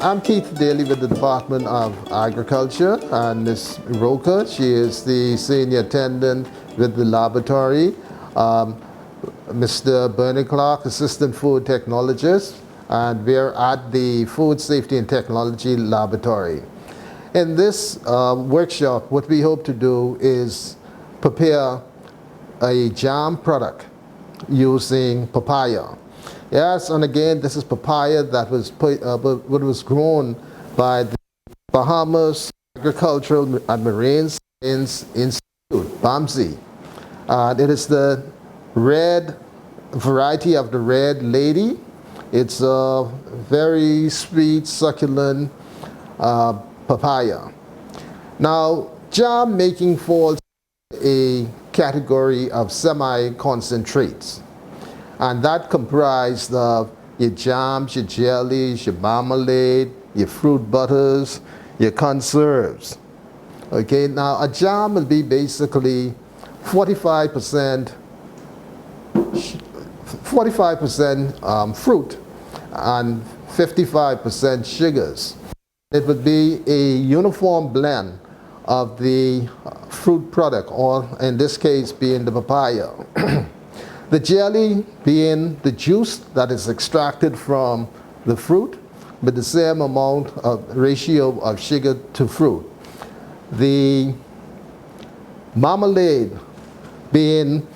I'm Keith Daley with the Department of Agriculture, and Ms. Roca, she is the senior attendant with the laboratory. Mr. Bernie Clark, assistant food technologist, and we're at the Food Safety and Technology Laboratory. In this workshop, what we hope to do is prepare a jam product using papaya. Yes, and again, this is papaya that was grown by the Bahamas Agricultural and Marine Science Institute, BAMSI. It is the red variety of the red lady. It's a very sweet, succulent papaya. Now, jam making falls a category of semi-concentrates, and that comprised of your jams, your jellies, your marmalade, your fruit butters, your conserves. Okay, now a jam will be basically 45% fruit and 55% sugars. It would be a uniform blend of the fruit product, or in this case being the papaya. The jelly being the juice that is extracted from the fruit with the same amount of ratio of sugar to fruit. The marmalade being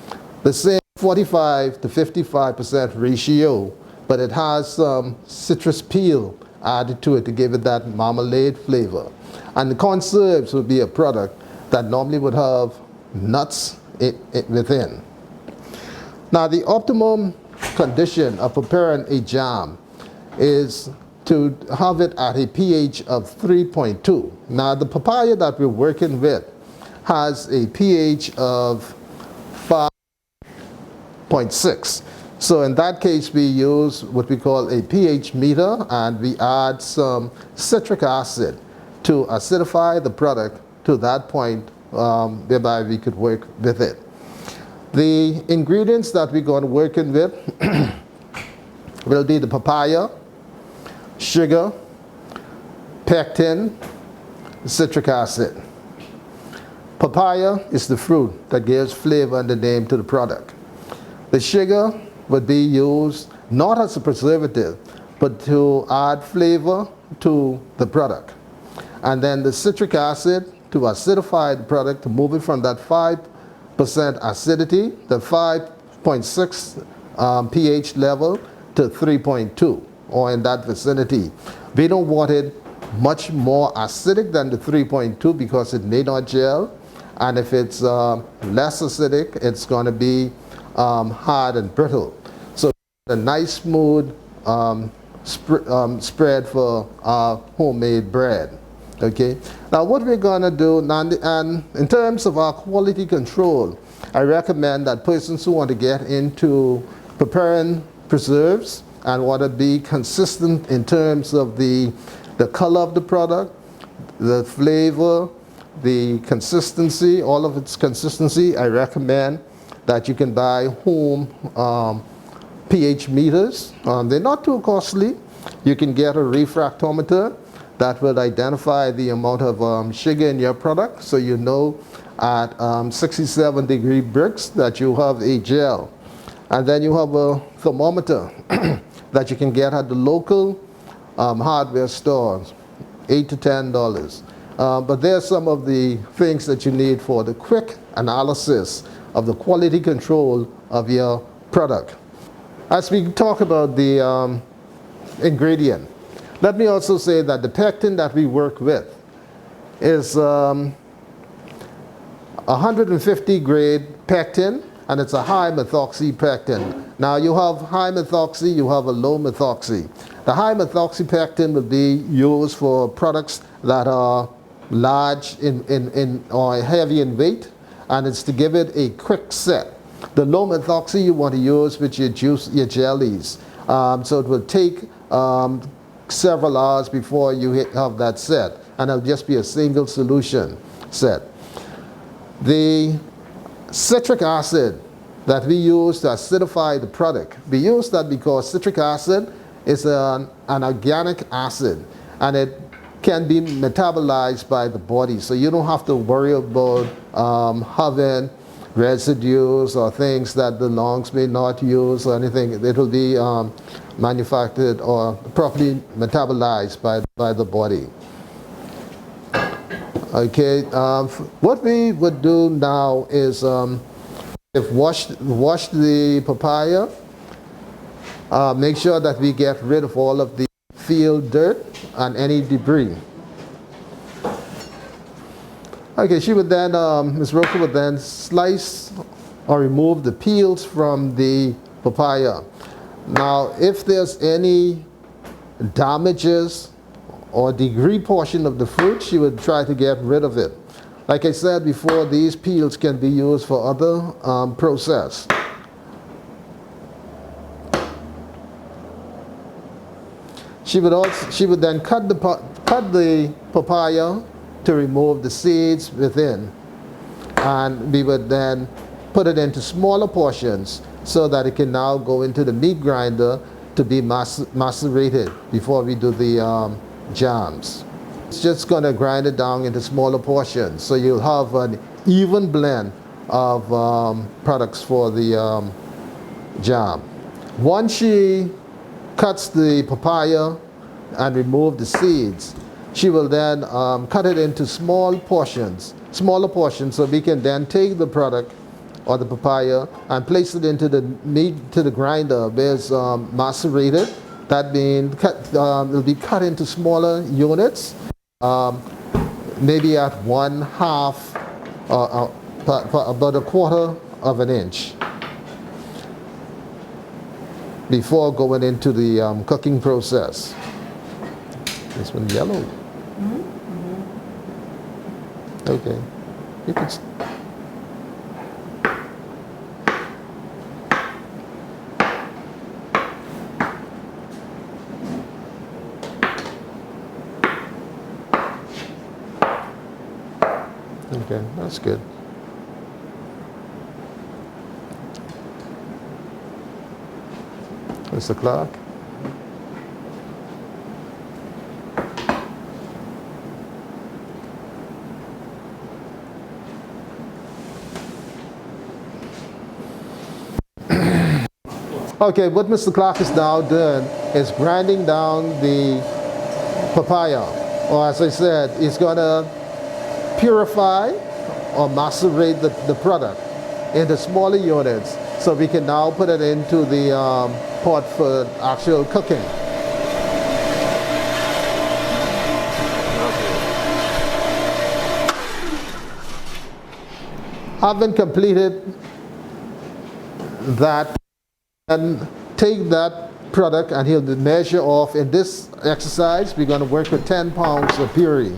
the same 45 to 55% ratio, but it has some citrus peel added to it to give it that marmalade flavor. And the conserves would be a product that normally would have nuts within. Now, the optimum condition of preparing a jam is to have it at a pH of 3.2. Now, the papaya that we're working with has a pH of 5.6. So in that case, we use what we call a pH meter, and we add some citric acid to acidify the product to that point whereby we could work with it. The ingredients that we're going to work in with will be the papaya, sugar, pectin, citric acid. Papaya is the fruit that gives flavor and the name to the product. The sugar would be used not as a preservative, but to add flavor to the product. And then the citric acid to acidify the product, to move it from that 5% acidity, the 5.6 pH level, to 3.2, or in that vicinity. We don't want it much more acidic than the 3.2 because it may not gel, and if it's less acidic, it's going to be hard and brittle. So a nice smooth spread for our homemade bread. Okay. Now, what we're going to do, and in terms of our quality control, I recommend that persons who want to get into preparing preserves and want to be consistent in terms of the color of the product, the flavor, the consistency, all of its consistency, I recommend that you can buy home pH meters. They're not too costly. You can get a refractometer that will identify the amount of sugar in your product, so you know at 67-degree Brix that you have a gel. And then you have a thermometer that you can get at the local hardware stores, $8 to $10. But there's some of the things that you need for the quick analysis of the quality control of your product. As we talk about the ingredient, let me also say that the pectin that we work with is 150 grade pectin, and it's a high methoxy pectin. Now, you have high methoxy, you have a low methoxy. The high methoxy pectin will be used for products that are large or heavy in weight, and it's to give it a quick set. The low methoxy you want to use with your juice, your jellies. So it will take several hours before you have that set, and it'll just be a single solution set. The citric acid that we use to acidify the product, we use that because citric acid is an organic acid, and it can be metabolized by the body. So you don't have to worry about having residues or things that the lungs may not use or anything. It will be manufactured or properly metabolized by the body. Okay, what we would do now is wash the papaya, make sure that we get rid of all of the field dirt and any debris. Okay, she would then, Ms. Roca would then slice or remove the peels from the papaya. Now, if there's any damages or degree portion of the fruit, she would try to get rid of it. Like I said before, these peels can be used for other process. She would then cut the papaya to remove the seeds within, and we would then put it into smaller portions so that it can now go into the meat grinder to be macerated before we do the jams. It's just going to grind it down into smaller portions, so you'll have an even blend of products for the jam. Once she cuts the papaya and remove the seeds, she will then cut it into smaller portions, so we can then take the product or the papaya and place it into the grinder where it's macerated. That means it'll be cut into smaller units, maybe at 1/2, about 1/4 of an inch, before going into the cooking process. This one yellow. Okay. You can okay, that's good. Mr. Clark? Okay, what Mr. Clark is now doing is grinding down the papaya, or as I said, he's going to purify or macerate the product into smaller units so we can now put it into the pot for actual cooking. Having completed that, and take that product and he'll measure off. In this exercise, we're going to work with 10 pounds of puree.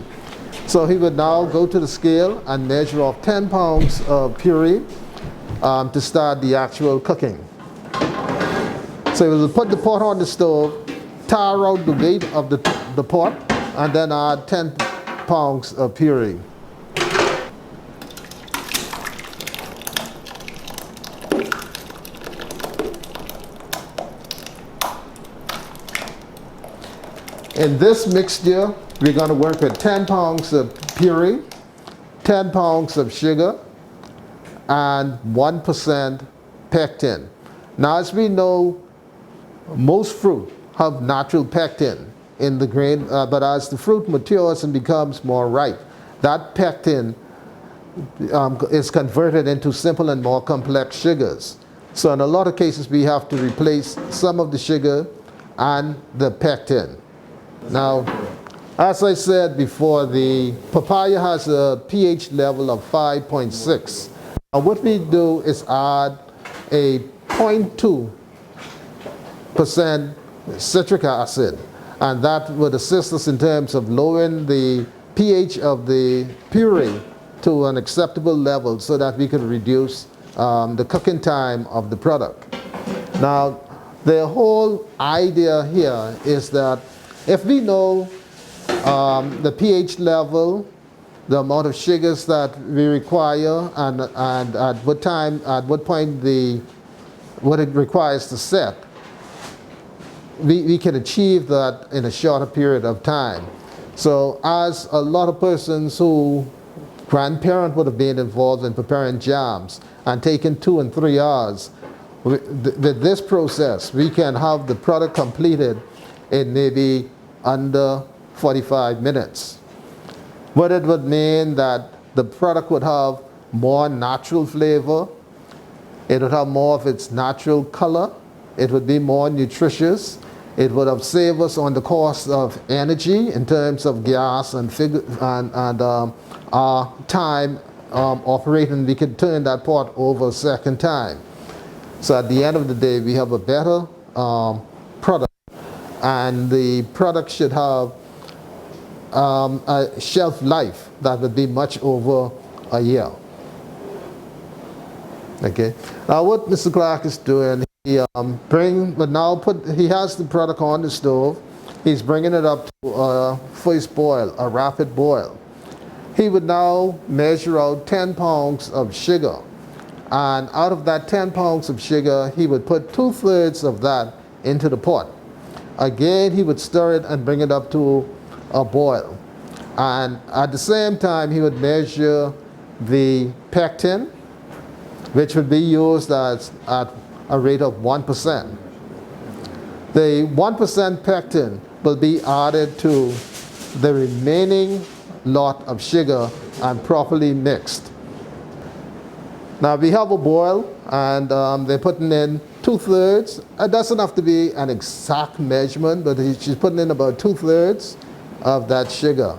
So he would now go to the scale and measure off 10 pounds of puree to start the actual cooking. So he will put the pot on the stove, tire out the weight of the pot, and then add 10 pounds of puree. In this mixture, we're going to work with 10 pounds of puree, 10 pounds of sugar, and 1% pectin. Now, as we know, most fruit have natural pectin in the grain, but as the fruit matures and becomes more ripe, that pectin is converted into simple and more complex sugars. So in a lot of cases, we have to replace some of the sugar and the pectin. Now, as I said before, the papaya has a pH level of 5.6. Now what we do is add a 0.2% citric acid, and that would assist us in terms of lowering the pH of the puree to an acceptable level so that we can reduce the cooking time of the product. Now, the whole idea here is that if we know the pH level, the amount of sugars that we require, and at what time, at what point what it requires to set, we can achieve that in a shorter period of time. So as a lot of persons who grandparent would have been involved in preparing jams and taking 2 and 3 hours, with this process, we can have the product completed in maybe under 45 minutes. But it would mean that the product would have more natural flavor, it would have more of its natural color, it would be more nutritious, it would have saved us on the cost of energy in terms of gas and our time operating. We could turn that pot over a second time. So at the end of the day, we have a better product, and the product should have a shelf life that would be much over a year. Okay. Now what Mr. Clark is doing, he he has the product on the stove. He's bringing it up to a first boil, a rapid boil. He would now measure out 10 pounds of sugar. And out of that 10 pounds of sugar, he would put 2/3 of that into the pot. Again, he would stir it and bring it up to a boil. And at the same time, he would measure the pectin, which would be used at a rate of 1%. The 1% pectin will be added to the remaining lot of sugar and properly mixed. Now we have a boil, and they're putting in 2/3. It doesn't have to be an exact measurement, but she's putting in about 2/3 of that sugar.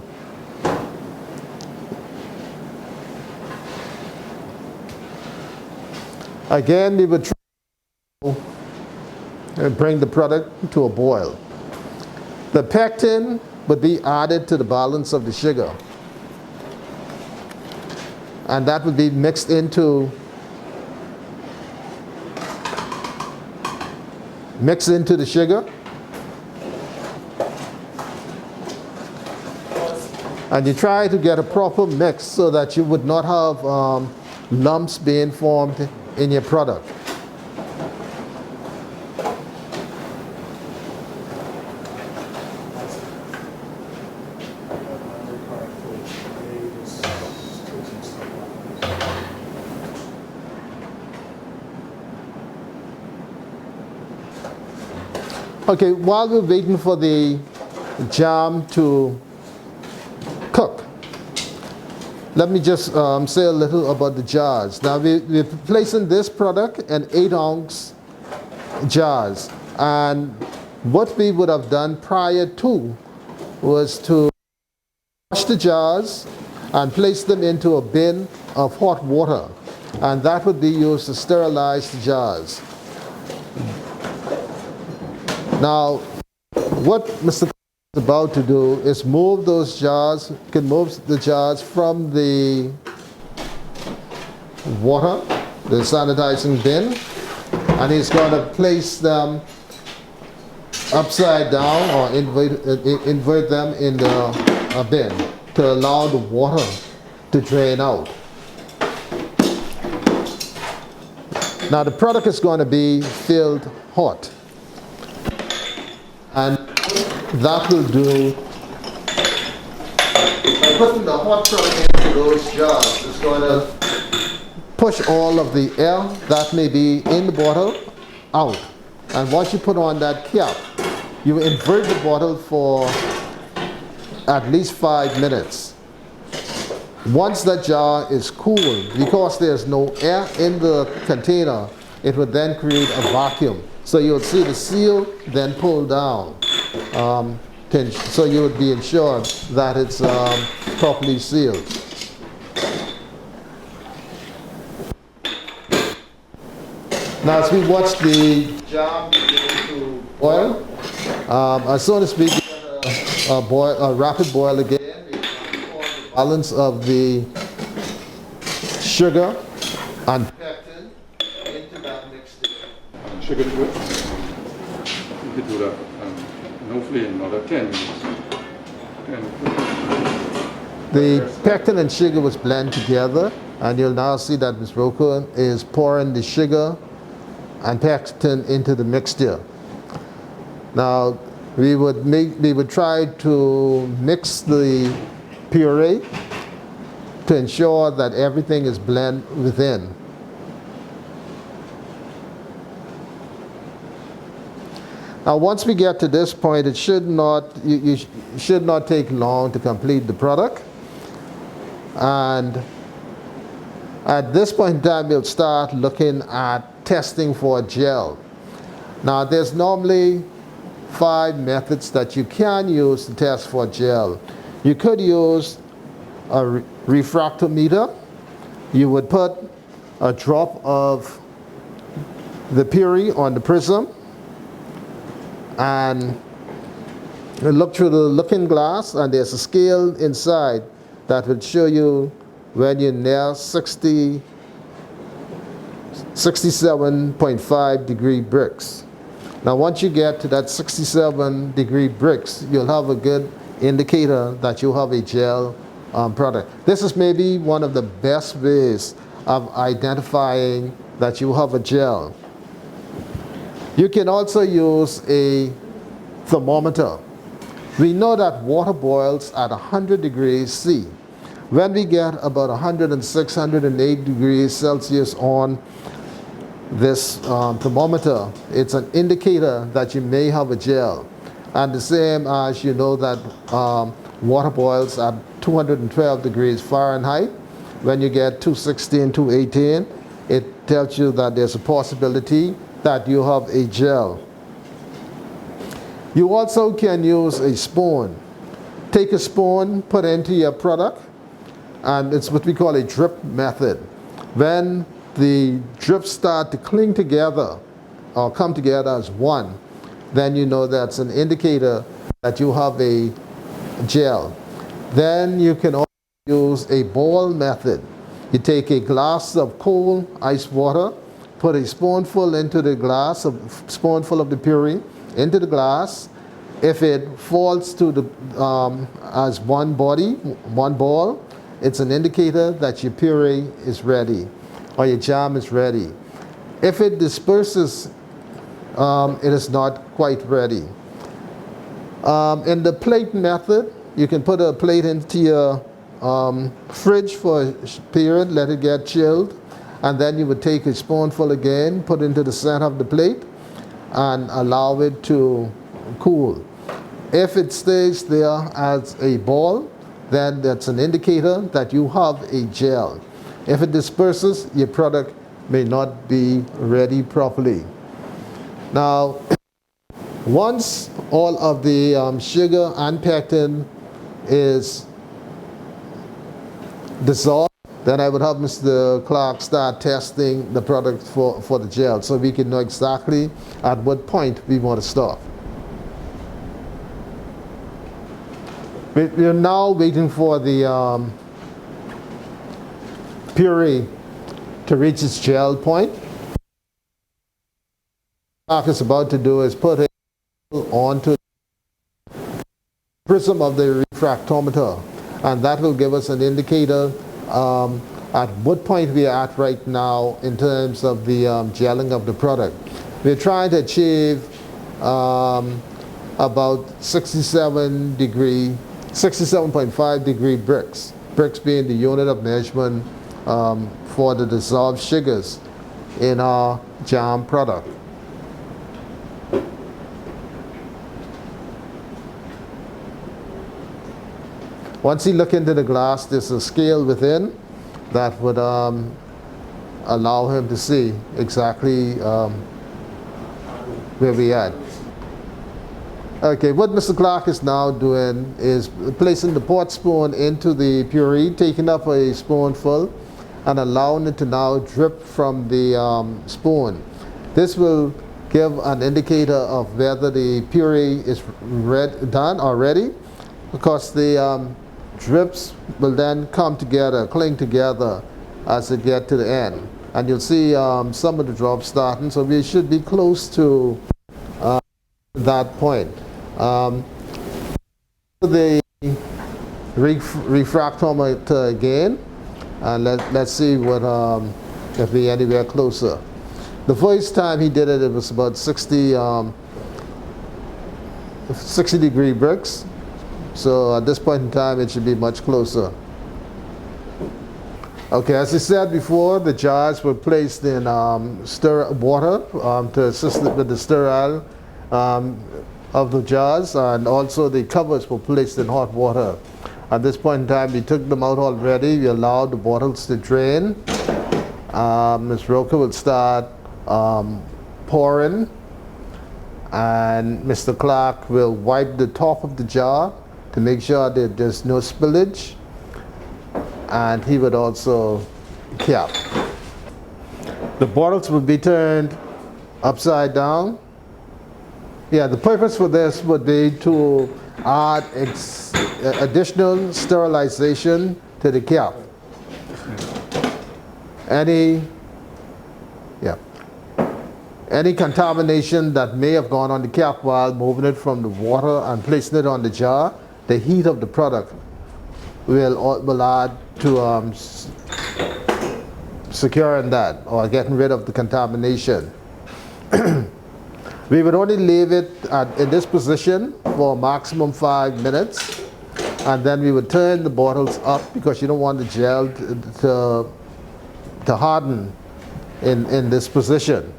Again, we would try to bring the product to a boil. The pectin would be added to the balance of the sugar, and that would be mixed into the sugar. And you try to get a proper mix so that you would not have lumps being formed in your product. Okay, while we're waiting for the jam to cook, let me just say a little about the jars. Now we're placing this product in 8-ounce jars, and what we would have done prior to was to wash the jars and place them into a bin of hot water, and that would be used to sterilize the jars. Now, what Mr. is about to do is move those jars, can move the jars from the water, the sanitizing bin, and he's going to place them upside down or invert them in the bin to allow the water to drain out. Now the product is going to be filled hot, and that will do. By putting the hot product into those jars, it's going to push all of the air that may be in the bottle out. And once you put on that cap, you invert the bottle for at least 5 minutes. Once that jar is cooled, because there's no air in the container, it would then create a vacuum. So you'll see the seal then pull down. So you would be ensured that it's properly sealed. Now as we watch the jam begin to boil, as soon as we get a rapid boil again, we pour the balance of the sugar and pectin into that mixture. Sugar to it. You could do that. Hopefully in another 10 minutes. The pectin and sugar was blended together, and you'll now see that Ms. Roker is pouring the sugar and pectin into the mixture. Now we would try to mix the puree to ensure that everything is blended within. Now once we get to this point, it should not, you should not take long to complete the product. And at this point in time, we'll start looking at testing for gel. Now there's normally 5 methods that you can use to test for gel. You could use a refractometer. You would put a drop of the puree on the prism and look through the looking glass, and there's a scale inside that will show you when you're near 67.5 degree Brix. Now once you get to that 67 degree Brix, you'll have a good indicator that you have a gel product. This is maybe one of the best ways of identifying that you have a gel. You can also use a thermometer. We know that water boils at 100 degrees C. When we get about 106, 108 degrees Celsius on this thermometer, it's an indicator that you may have a gel. And the same as you know that water boils at 212 degrees Fahrenheit. When you get 216, 218, it tells you that there's a possibility that you have a gel. You also can use a spoon. Take a spoon, put it into your product, and it's what we call a drip method. When the drips start to cling together or come together as one, then you know that's an indicator that you have a gel. Then you can also use a boil method. You take a glass of cold ice water, put a spoonful into the glass, a spoonful of the puree into the glass. If it falls to the as one body, one ball, it's an indicator that your puree is ready or your jam is ready. If it disperses, it is not quite ready. In the plate method, you can put a plate into your fridge for a period, let it get chilled, and then you would take a spoonful again, put it into the center of the plate, and allow it to cool. If it stays there as a ball, then that's an indicator that you have a gel. If it disperses, your product may not be ready properly. Now, once all of the sugar and pectin is dissolved, then I would have Mr. Clark start testing the product for the gel so we can know exactly at what point we want to stop. We're now waiting for the puree to reach its gel point. What Clark is about to do is put it onto the prism of the refractometer, and that will give us an indicator at what point we are at right now in terms of the gelling of the product. We're trying to achieve about 67.5 degree Brix. Brix being the unit of measurement for the dissolved sugars in our jam product. Once you look into the glass, there's a scale within that would allow him to see exactly where we are. Okay, what Mr. Clark is now doing is placing the pot spoon into the puree, taking up a spoonful, and allowing it to now drip from the spoon. This will give an indicator of whether the puree is done or ready, because the drips will then come together, cling together as it get to the end. And you'll see some of the drops starting, so we should be close to that point. The refractometer again, and let's see what if we're anywhere closer. The first time he did it, it was about 67 60-degree bricks. So at this point in time, it should be much closer. Okay, as I said before, the jars were placed in water to assist with the sterile of the jars, and also the covers were placed in hot water. At this point in time, we took them out already. We allowed the bottles to drain. Ms. Roker will start pouring, and Mr. Clark will wipe the top of the jar to make sure that there's no spillage, and he would also cap. The bottles would be turned upside down. Yeah, the purpose for this would be to add additional sterilization to the cap. Any contamination that may have gone on the cap while moving it from the water and placing it on the jar, the heat of the product will add to securing that, or getting rid of the contamination. We would only leave it in this position for maximum 5 minutes, and then we would turn the bottles up because you don't want the gel to harden in this position.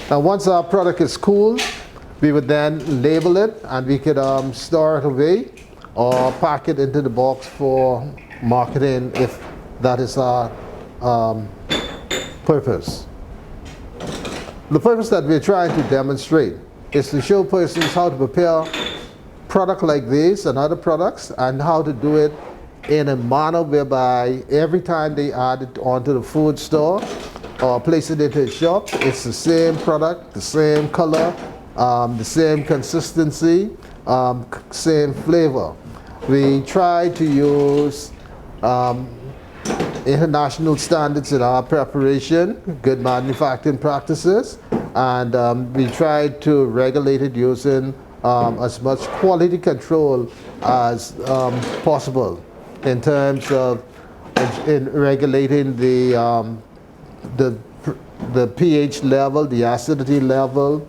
Now once our product is cooled, we would then label it, and we could store it away or pack it into the box for marketing if that is our purpose. The purpose that we're trying to demonstrate is to show persons how to prepare product like this and other products, and how to do it in a manner whereby every time they add it onto the food store or place it into a shop, it's the same product, the same color, the same consistency, same flavor. We try to use international standards in our preparation, good manufacturing practices, and we try to regulate it using as much quality control as possible in terms of regulating the pH level, the acidity level,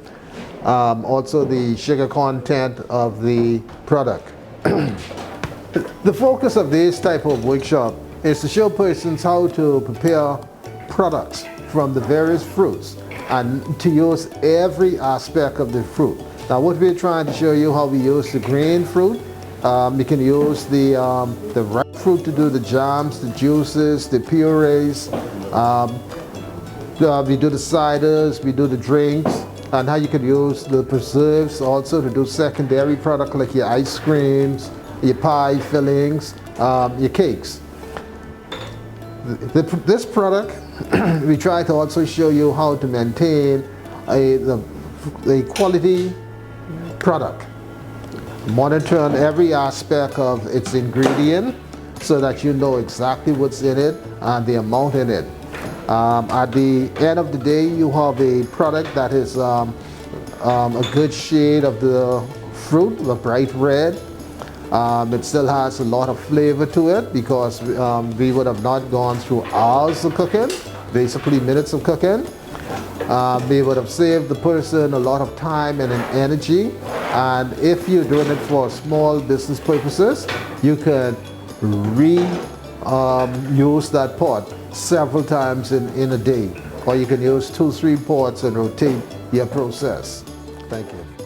also the sugar content of the product. The focus of this type of workshop is to show persons how to prepare products from the various fruits and to use every aspect of the fruit. Now what we're trying to show you how we use the green fruit. We can use the ripe fruit to do the jams, the juices, the purees. We do the ciders, we do the drinks, and how you can use the preserves also to do secondary product like your ice creams, your pie fillings, your cakes. This product, we try to also show you how to maintain a quality product. Monitor on every aspect of its ingredient so that you know exactly what's in it and the amount in it. At the end of the day, you have a product that is a good shade of the fruit, the bright red. It still has a lot of flavor to it because we would have not gone through hours of cooking, basically minutes of cooking. We would have saved the person a lot of time and energy. And if you're doing it for small business purposes, you can use that pot several times in a day, or you can use 2-3 pots and rotate your process. Thank you.